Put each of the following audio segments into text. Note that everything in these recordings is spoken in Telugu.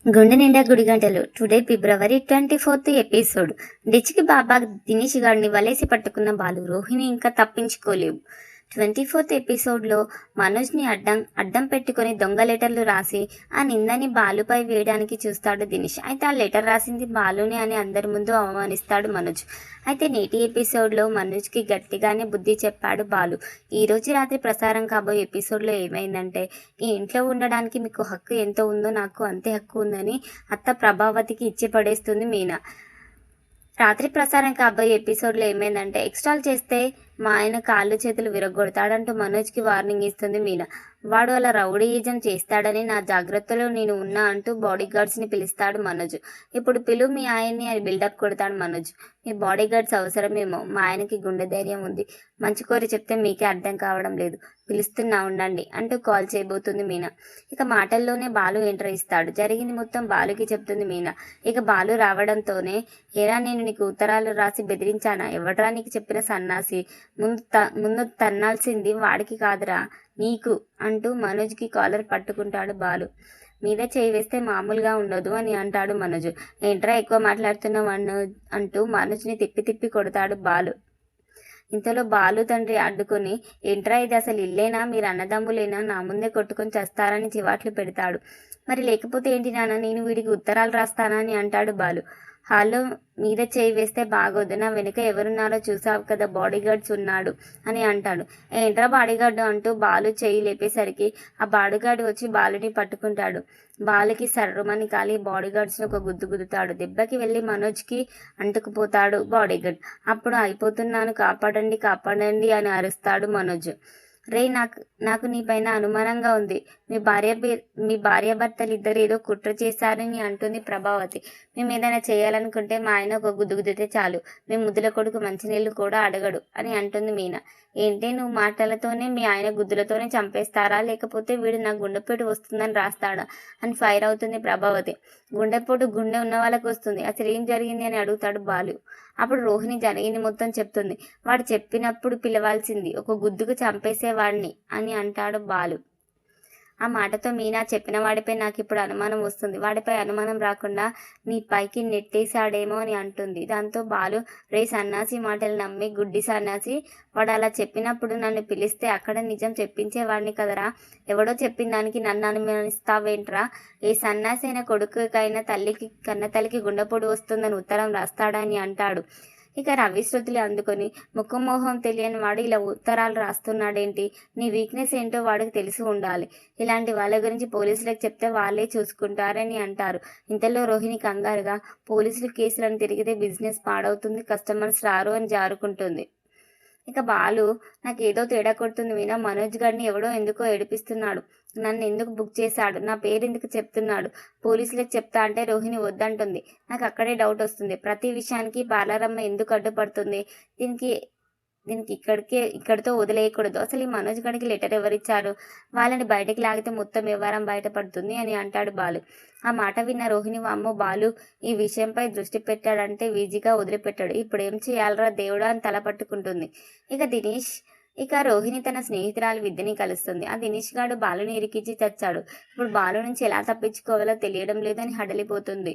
గుండె నిండా గుడి గంటలు టుడే ఫిబ్రవరి 24th ఎపిసోడ్. డిచ్కి బాబా దినేష్ గారిని వలేసి పట్టుకున్న బాలు రోహిణి ఇంకా తప్పించుకోలేవు. 24th ఎపిసోడ్లో మనోజ్ని అడ్డం పెట్టుకుని దొంగ లెటర్లు రాసి ఆ నిందని బాలుపై వేయడానికి చూస్తాడు దినేష్. అయితే ఆ లెటర్ రాసింది బాలుని అని అందరి ముందు అవమానిస్తాడు మనోజ్. అయితే నేటి ఎపిసోడ్లో మనోజ్కి గట్టిగానే బుద్ధి చెప్పాడు బాలు. ఈరోజు రాత్రి ప్రసారం కాబోయే ఎపిసోడ్లో ఏమైందంటే, ఈ ఇంట్లో ఉండడానికి మీకు హక్కు ఎంత ఉందో నాకు అంతే హక్కు ఉందని అత్త ప్రభావతికి ఇచ్చి పడేస్తుంది మీనా. రాత్రి ప్రసారం కాబోయే ఎపిసోడ్లో ఏమైందంటే, ఎక్స్ట్రాల్ చేస్తే మా ఆయన కాళ్ళు చేతులు విరగొడతాడంటూ మనోజ్కి వార్నింగ్ ఇస్తుంది మీనా. వాడు అలా రౌడీయిజం చేస్తాడని నా జాగ్రత్తలో నేను ఉన్నా అంటూ బాడీ గార్డ్స్ని పిలుస్తాడు మనోజ్. ఇప్పుడు పిలు మీ ఆయన్ని అని బిల్డప్ కొడతాడు మనోజ్. మీ బాడీ గార్డ్స్ అవసరమేమో, మా ఆయనకి గుండె ధైర్యం ఉంది. మంచి కోరి చెప్తే మీకే అర్థం కావడం లేదు, పిలుస్తున్నా ఉండండి అంటూ కాల్ చేయబోతుంది మీనా. ఇక మాటల్లోనే బాలు ఎంటర్ ఇస్తాడు. జరిగింది మొత్తం బాలుకి చెప్తుంది మీనా. ఇక బాలు రావడంతోనే, ఏరా నేను నీకు ఉత్తరాలు రాసి బెదిరించానా? ఎవడ్రా నీకు చెప్పిన సన్నాసి? ముందు తన్నాల్సింది వాడికి కాదురా, నీకు అంటూ మనోజ్కి కాలర్ పట్టుకుంటాడు బాలు. మీద చేయి వేస్తే మామూలుగా ఉండదు అని అంటాడు మనోజ్. ఏంట్రా ఎక్కువ మాట్లాడుతున్నావు అంటూ మనోజ్ని తిప్పి తిప్పి కొడతాడు బాలు. ఇంతలో బాలు తండ్రి అడ్డుకొని, ఏంట్రా ఇది అసలు ఇల్లేనా, మీరు అన్నదమ్ములేనా, నా ముందే కొట్టుకొని చేస్తారని చివాట్లు పెడతాడు. మరి లేకపోతే ఏంటి నాన్న, నేను వీడికి ఉత్తరాలు రాస్తానా అని అంటాడు బాలు. హాల్లో మీద చేయి వేస్తే బాగోదు, నా వెనుక ఎవరున్నారో చూసావు కదా, బాడీగార్డ్స్ ఉన్నాడు అని అంటాడు. ఏంట్రా బాడీగార్డు అంటూ బాలు చేయి లేపేసరికి ఆ బాడీగార్డు వచ్చి బాలుని పట్టుకుంటాడు. బాలుకి సర్రమని కాలి బాడీగార్డ్స్ని ఒక గుద్దు గుద్దుతాడు. దెబ్బకి వెళ్ళి మనోజ్కి అంటుకుపోతాడు బాడీగార్డ్. అప్పుడు అయిపోతున్నాను, కాపాడండి కాపాడండి అని అరుస్తాడు మనోజ్. రే నాకు నీ పైన అనుమానంగా ఉంది, మీ భార్యాభర్తలు ఇద్దరు ఏదో కుట్ర చేశారని అంటుంది ప్రభావతి. మేము ఏదైనా చేయాలనుకుంటే మా ఆయన ఒక గుద్దుతే చాలు, మేము ముద్దుల కొడుకు మంచినీళ్ళు కూడా అడగడు అని అంటుంది మీనా. ఏంటి నువ్వు మాటలతోనే మీ ఆయన గుద్దులతోనే చంపేస్తారా, లేకపోతే వీడు నాకు గుండెపోటు వస్తుందని రాస్తాడా అని ఫైర్ అవుతుంది ప్రభావతి. గుండెపోటు గుండె ఉన్న వాళ్ళకి వస్తుంది, అసలు ఏం జరిగింది అని అడుగుతాడు బాలు. అప్పుడు రోహిణి జరిగింది మొత్తం చెప్తుంది. వాడు చెప్పినప్పుడు పిలవాల్సింది, ఒక గుద్దుకు చంపేసేవాడిని అని అంటాడు బాలు. ఆ మాటతో మీనా చెప్పిన వాడిపై నాకు ఇప్పుడు అనుమానం వస్తుంది, వాడిపై అనుమానం రాకుండా నీ పైకి నెట్టేశాడేమో అని అంటుంది. దాంతో బాలు, రే సన్నాసి మాటలు నమ్మి గుడ్డి సన్నాసి, వాడు అలా చెప్పినప్పుడు నన్ను పిలిస్తే అక్కడ నిజం చెప్పించేవాడిని కదరా, ఎవడో చెప్పిన దానికి నన్ను అనుమానిస్తావేంట్రా? ఏ సన్నాసి అయిన కొడుకుకైనా కన్న తల్లికి గుండెపోటు వస్తుందని ఉత్తరం రాస్తాడని అంటాడు. ఇక రవి శృతులు అందుకొని, ముఖమోహం తెలియని వాడు ఇలా ఉత్తరాలు రాస్తున్నాడేంటి, నీ వీక్నెస్ ఏంటో వాడికి తెలిసి ఉండాలి, ఇలాంటి వాళ్ళ గురించి పోలీసులకు చెప్తే వాళ్ళే చూసుకుంటారని అంటారు. ఇంతలో రోహిణి కంగారుగా, పోలీసులు కేసులను తిరిగితే బిజినెస్ పాడవుతుంది, కస్టమర్స్ రారు అని జారుకుంటుంది. ఇక బాలు, నాకేదో తేడా కొడుతుంది వినా, మనోజ్ గారిని ఎవడో ఎందుకో ఏడిపిస్తున్నాడు, నన్ను ఎందుకు బుక్ చేశాడు, నా పేరు ఎందుకు చెప్తున్నాడు, పోలీసులకు చెప్తా అంటే రోహిణి వద్దంటుంది. నాకు అక్కడే డౌట్ వస్తుంది, ప్రతి విషయానికి పార్లరమ్మ ఎందుకు అడ్డుపడుతుంది, దీనికి దీనికి ఇక్కడితో వదిలేయకూడదు. అసలు ఈ మనోజ్ గడికి లెటర్ ఎవరిచ్చారు, వాళ్ళని బయటకు లాగితే మొత్తం వ్యవహారం బయటపడుతుంది అని అంటాడు బాలు. ఆ మాట విన్న రోహిణి, అమ్మో బాలు ఈ విషయంపై దృష్టి పెట్టాడంటే ఈజీగా వదిలిపెట్టాడు, ఇప్పుడు ఏం చేయాలరా దేవుడా అని తల పట్టుకుంటుంది. ఇక రోహిణి తన స్నేహితురాలు విద్యని కలుస్తుంది. ఆ దినేష్ గాడు బాలుని ఇరికించి చచ్చాడు. ఇప్పుడు బాలు నుంచి ఎలా తప్పించుకోవాలో తెలియడం లేదని హడలిపోతుంది.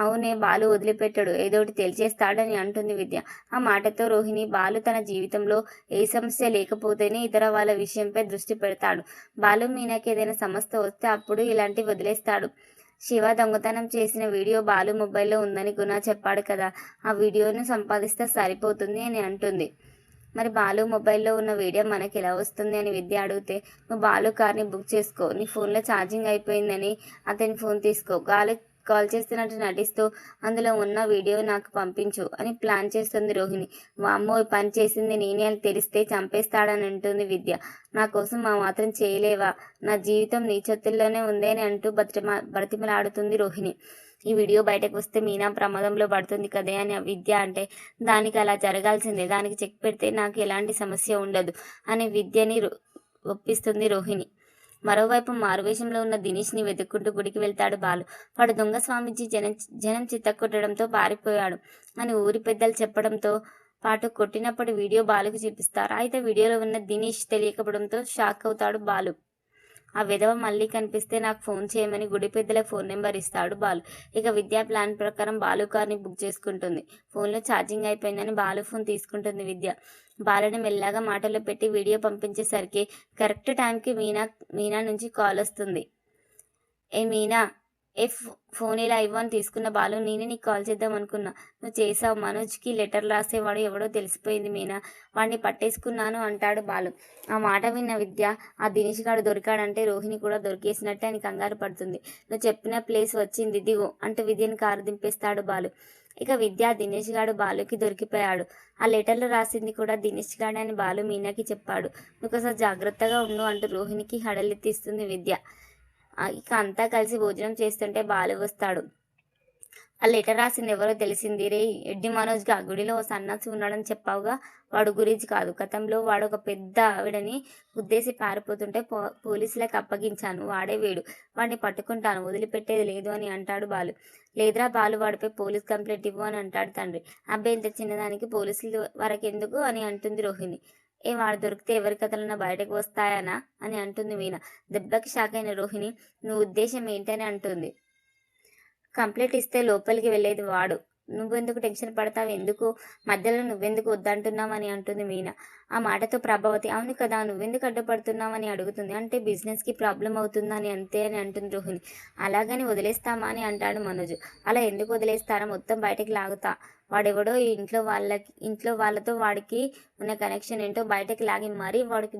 అవునే, బాలు వదిలిపెట్టాడు, ఏదోటి తెలిచేస్తాడని అంటుంది విద్య. ఆ మాటతో రోహిణి, బాలు తన జీవితంలో ఏ సమస్య లేకపోతేనే ఇతర వాళ్ళ విషయంపై దృష్టి పెడతాడు. బాలు మీనాకి ఏదైనా సమస్య వస్తే అప్పుడు ఇలాంటివి వదిలేస్తాడు. శివ దొంగతనం చేసిన వీడియో బాలు మొబైల్లో ఉందని గుణ చెప్పాడు కదా, ఆ వీడియోను సంపాదిస్తే సరిపోతుంది అని అంటుంది. మరి బాలు మొబైల్లో ఉన్న వీడియో మనకి ఎలా వస్తుంది అని విద్య అడిగితే, నువ్వు బాలు కార్ని బుక్ చేసుకో, నీ ఫోన్లో ఛార్జింగ్ అయిపోయిందని అతని ఫోన్ తీసుకో, కాల్ చేస్తున్నట్టు నటిస్తూ అందులో ఉన్న వీడియో నాకు పంపించు అని ప్లాన్ చేస్తుంది రోహిణి. వామ్మో, ఈ పని చేసింది నేనే అని తెలిస్తే చంపేస్తాడని అంటుంది విద్య. నా కోసం మా మాత్రం చేయలేవా, నా జీవితం నీ చేతుల్లోనే ఉంది అని అంటూ బ్రతిమలాడుతుంది రోహిణి. ఈ వీడియో బయటకు వస్తే మీనా ప్రమాదంలో పడుతుంది కదే అని విద్య అంటే, దానికి అలా జరగాల్సిందే, దానికి చెక్ పెడితే నాకు ఎలాంటి సమస్య ఉండదు అని విద్యని ఒప్పిస్తుంది రోహిణి. మరోవైపు మారువేషంలో ఉన్న దినేష్ని వెతుక్కుంటూ గుడికి వెళ్తాడు బాలు. వాడు దొంగ స్వామీజీ జనం చిత్తకొట్టడంతో పారిపోయాడు అని ఊరి పెద్దలు చెప్పడంతో పాటు కొట్టినప్పుడు వీడియో బాలుకి చూపిస్తారు. అయితే వీడియోలో ఉన్న దినేష్ తెలియకపోవడంతో షాక్ అవుతాడు బాలు. ఆ విధవ మళ్ళీ కనిపిస్తే నాకు ఫోన్ చేయమని గుడి పెద్దలకు ఫోన్ నెంబర్ ఇస్తాడు బాలు. ఇక విద్య ప్లాన్ ప్రకారం బాలు కార్ని బుక్ చేసుకుంటుంది. ఫోన్లో ఛార్జింగ్ అయిపోయిందని బాలు ఫోన్ తీసుకుంటుంది విద్య. బాలుని మెల్లగా మాటల్లో పెట్టి వీడియో పంపించేసరికి కరెక్ట్ టైంకి మీనా నుంచి కాల్ వస్తుంది. ఏ మీనా, ఫోన్ ఇలా ఇవ్వని తీసుకున్న బాలు, నేనే నీకు కాల్ చేద్దాం అనుకున్నా, నువ్వు చేసావు. మనోజ్కి లెటర్ రాసేవాడు ఎవడో తెలిసిపోయింది మీనా, వాడిని పట్టేసుకున్నాను అంటాడు బాలు. ఆ మాట విన్న విద్య, ఆ దినేష్ గాడు దొరికాడంటే రోహిణి కూడా దొరికేసినట్టే అని కంగారు పడుతుంది. నువ్వు చెప్పిన ప్లేస్ వచ్చింది దిగు అంటూ విద్యను కారు దింపేస్తాడు బాలు. ఇక విద్య, దినేష్ గాడు బాలుకి దొరికిపోయాడు. ఆ లెటర్లో రాసింది కూడా దినేష్ గాడే అని బాలు మీనాకి చెప్పాడు. నువ్వు ఒకసారి జాగ్రత్తగా ఉండు అంటూ రోహిణికి హడలెత్తిస్తుంది విద్య. ఇక అంతా కలిసి భోజనం చేస్తుంటే బాలు వస్తాడు. ఆ లెటర్ రాసింది ఎవరో తెలిసింది. రే ఎడ్డి మనోజ్గా గుడిలో ఓ సన్నాసి ఉన్నాడని చెప్పావుగా, వాడు గురించి కాదు, గతంలో వాడు ఒక పెద్ద ఆవిడని గుద్దేసి పారిపోతుంటే పోలీసులకు అప్పగించాను, వాడే వీడు, వాడిని పట్టుకుంటాను, వదిలిపెట్టేది లేదు అని అంటాడు బాలు. లేదురా బాలు, వాడిపై పోలీస్ కంప్లైంట్ ఇవ్వు అని అంటాడు తండ్రి. అబ్బాయి ఇంత చిన్నదానికి పోలీసులు వరకెందుకు అని అంటుంది రోహిణి. వాడు దొరికితే ఎవరి కథలన్నా బయటకు వస్తాయనా అని అంటుంది మీనా. దెబ్బకి షాక్ అయిన రోహిణి, నువ్వు ఉద్దేశం ఏంటని అంటుంది. కంప్లైంట్ ఇస్తే లోపలికి వెళ్ళేది వాడు, నువ్వెందుకు టెన్షన్ పడతావు, ఎందుకు మధ్యలో నువ్వెందుకు వద్దంటున్నావు అని అంటుంది మీనా. ఆ మాటతో ప్రభావతి, అవును కదా, నువ్వెందుకు అడ్డుపడుతున్నావు అని అడుగుతుంది. అంటే బిజినెస్కి ప్రాబ్లం అవుతుందా అని అంతే అని అంటుంది రోహిణి. అలాగని వదిలేస్తామా అని అంటాడు మనోజ్. అలా ఎందుకు వదిలేస్తారా, మొత్తం బయటకు లాగుతా, వాడెవడో ఇంట్లో వాళ్ళతో వాడికి ఉన్న కనెక్షన్ ఏంటో బయటకు లాగి మరీ వాడికి